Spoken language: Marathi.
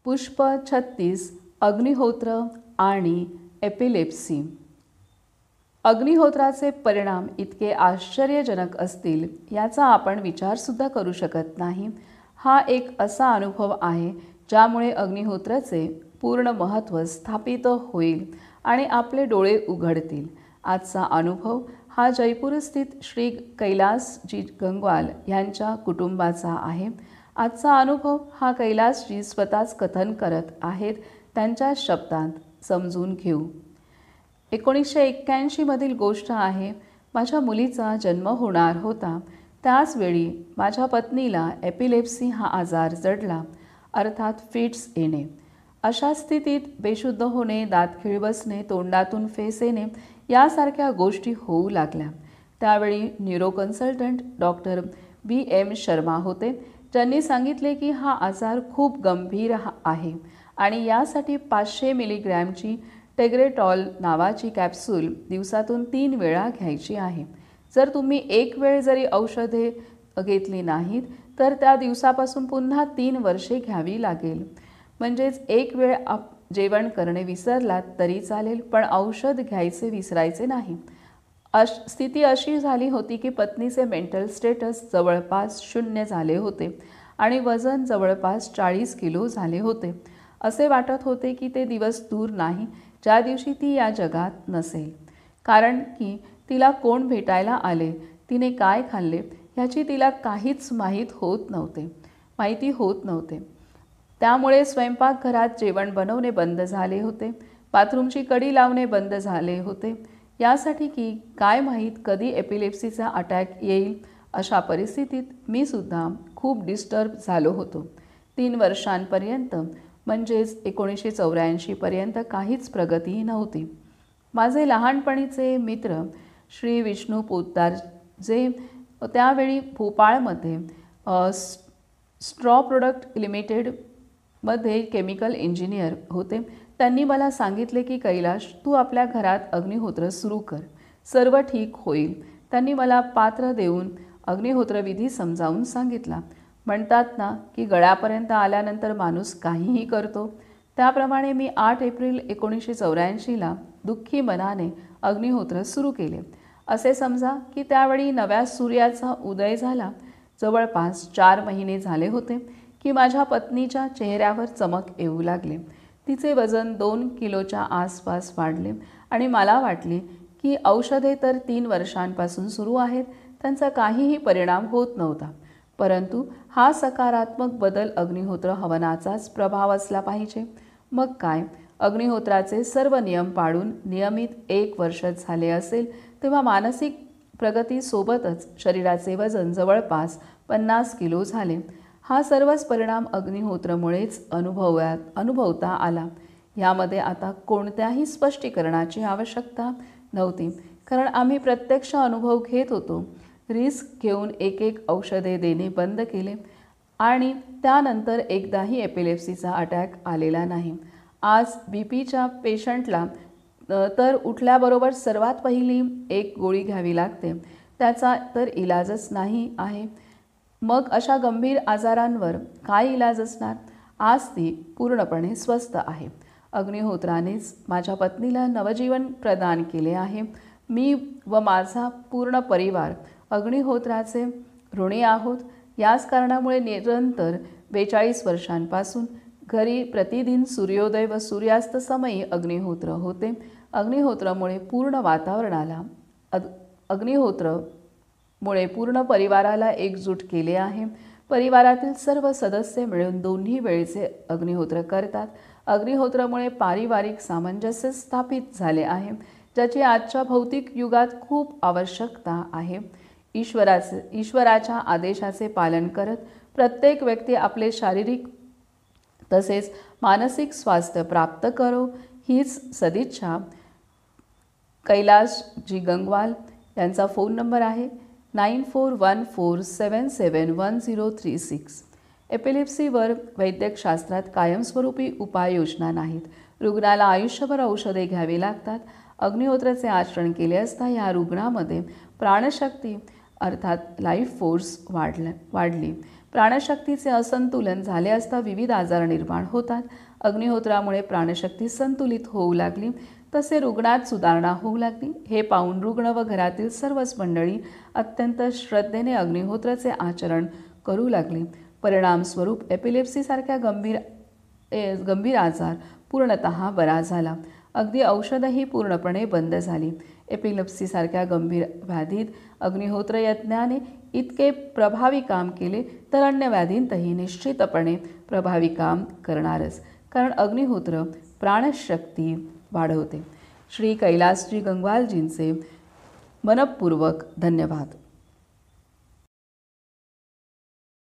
पुष्प 36 अग्निहोत्र आणि एपिलेप्सी। अग्निहोत्राचे परिणाम इतके आश्चर्यजनक असतील याचा आपण विचारसुद्धा करू शकत नाही। हा एक असा अनुभव आहे ज्यामुळे अग्निहोत्राचे पूर्ण महत्त्व स्थापित होईल आणि आपले डोळे उघडतील। आजचा अनुभव हा जयपूर स्थित श्री कैलासजी गंगवाल यांच्या कुटुंबाचा आहे। आजचा अनुभव हा कैलासजी स्वतःच कथन करत आहेत, त्यांच्या शब्दांत समजून घेऊ। 1981 मधील गोष्ट आहे। माझ्या मुलीचा जन्म होणार होता। त्याचवेळी माझ्या पत्नीला एपिलेप्सी हा आजार जडला, अर्थात फिट्स येणे। अशा स्थितीत बेशुद्ध होणे, दातखिळ बसणे, तोंडातून फेस येणे यासारख्या गोष्टी होऊ लागल्या। त्यावेळी neuro consultant doctor BM Sharma होते, ज्यांनी सांगितले की हा आजार खूप गंभीर आहे आणि यासाठी 500 मिलीग्रॅमची टेग्रेटॉल नावाची कॅप्सूल दिवसातून 3 वेळा घ्यायची आहे। जर तुम्ही एक वेळ जरी औषधे घेतली नाहीत तर त्या दिवसापासून पुन्हा 3 वर्षे घ्यावी लागेल। म्हणजेच एक वेळ जेवण करणे विसरलात तरी चालेल, पण औषध घ्यायचे विसरायचे नाही। स्थिती अशी झाली होती की पत्नीचे मेंटल स्टेटस जवळपास 0 झाले होते आणि वजन जवळपास 40 किलो झाले होते। असे वाटत होते की ते दिवस दूर नाही ज्या दिवशी ती या जगात नसेल, कारण की तिला कोण भेटायला आले, तिने काय खाल्ले ह्याची तिला काहीच माहिती होत नव्हते। त्यामुळे स्वयंपाकघरात जेवण बनवणे बंद झाले होते, बाथरूमची कडी लावणे बंद झाले होते, यासाठी की काय माहीत कधी एपिलेप्सीचा अटॅक येईल। अशा परिस्थितीत मी सुद्धा खूप डिस्टर्ब झालो होतो। 3 वर्षांपर्यंत म्हणजेच 1984 पर्यंत काहीच प्रगती नव्हती। माझे लहानपणीचे मित्र श्री विष्णू पोद्दार, जे त्यावेळी भोपाळमध्ये स्ट्रॉ प्रोडक्ट लिमिटेडमध्ये केमिकल इंजिनियर होते, त्यांनी मला सांगितले की कैलाश, तू आपल्या घरात अग्निहोत्र सुरू कर, सर्व ठीक होईल। त्यांनी मला पात्र देऊन अग्निहोत्र विधी समजावून सांगितला। म्हणतात ना की गळ्यापर्यंत आल्यानंतर माणूस काहीही करतो, त्याप्रमाणे मी 8 एप्रिल 1984ला दुःखी मनाने अग्निहोत्र सुरू केले। असे समजा की त्यावेळी नव्या सूर्याचा उदय झाला। जवळपास 4 महिने झाले होते की माझ्या पत्नीच्या चेहऱ्यावर चमक येऊ लागले। तिचे वजन 2 किलोच्या आसपास वाढले आणि मला वाटले की औषधे तर 3 वर्षांपासून सुरू आहेत, त्यांचा काहीही परिणाम होत नव्हता। परंतु हा सकारात्मक बदल अग्निहोत्र हवनाचाच प्रभाव असला पाहिजे। मग काय, अग्निहोत्राचे सर्व नियम पाळून नियमित 1 वर्ष झाले असेल तेव्हा मानसिक प्रगतीसोबतच शरीराचे वजन जवळपास 50 किलो झाले। हा सर्वच परिणाम अग्निहोत्रमुळेच अनुभवता आला। यामध्ये आता कोणत्याही स्पष्टीकरणाची आवश्यकता नव्हती, कारण आम्ही प्रत्यक्ष अनुभव घेत होतो। रिस्क घेऊन एक औषधे देणे बंद केले आणि त्यानंतर एकदाही एपिलेप्सीचा अटॅक आलेला नाही। आज बीपीच्या पेशंटला तर उठल्याबरोबर सर्वात पहिली एक गोळी घ्यावी लागते, त्याचा तर इलाजच नाही आहे। मग अशा गंभीर आजारांवर काय इलाज असणार? आज ती पूर्णपणे स्वस्थ आहे। अग्निहोत्रानेच माझ्या पत्नीला नवजीवन प्रदान केले आहे। मी व माझा पूर्ण परिवार अग्निहोत्राचे ऋणी आहोत। याच कारणामुळे निरंतर 42 वर्षांपासून घरी प्रतिदिन सूर्योदय व सूर्यास्त समयी अग्निहोत्र होते। अग्निहोत्रामुळे पूर्ण परिवाराला एकजूट केले आहे। परिवारातील सर्व सदस्य मिळून दोन्ही वेळचे अग्निहोत्र करतात। अग्निहोत्रामुळे पारिवारिक सामंजस्य स्थापित झाले आहे, ज्याची आजच्या भौतिक युगात खूप आवश्यकता आहे। ईश्वराच्या आदेशाचे पालन करत प्रत्येक व्यक्ती आपले शारीरिक तसेच मानसिक स्वास्थ्य प्राप्त करो, हीच सदिच्छा। कैलासजी गंगवाल यांचा फोन नंबर आहे 9414771036। एपिलेप्सीवर वैद्यकशास्त्रात कायमस्वरूपी उपाययोजना नाहीत। रुग्णाला आयुष्यभर औषधे घ्यावी लागतात। अग्निहोत्राचे आचरण केले असता या रुग्णामध्ये प्राणशक्ती अर्थात लाईफ फोर्स वाढली। प्राणशक्तीचे असंतुलन झाले असता विविध आजार निर्माण होतात. अग्निहोत्रामुळे प्राणशक्ती संतुलित होऊ लागली, तसे रुग्णात सुधारणा होऊ लागली. हे पाहून रुग्ण व घरातील सर्वच मंडळी अत्यंत श्रद्धेने अग्निहोत्राचे आचरण करू लागले. परिणामस्वरूप एपिलेप्सीसारख्या गंभीर आजार पूर्णतः बरा झाला. अगदी औषधही पूर्णपणे बंद झाली. एपिलेप्सीसारख्या गंभीर व्याधीत अग्निहोत्र यज्ञाने इतके प्रभावी काम केले तर अन्य व्याधींतही निश्चितपणे प्रभावी काम करणारच, कारण अग्निहोत्र प्राणशक्ती वाढवते. श्री कैलासजी गंगवालजींचे मनपूर्वक धन्यवाद.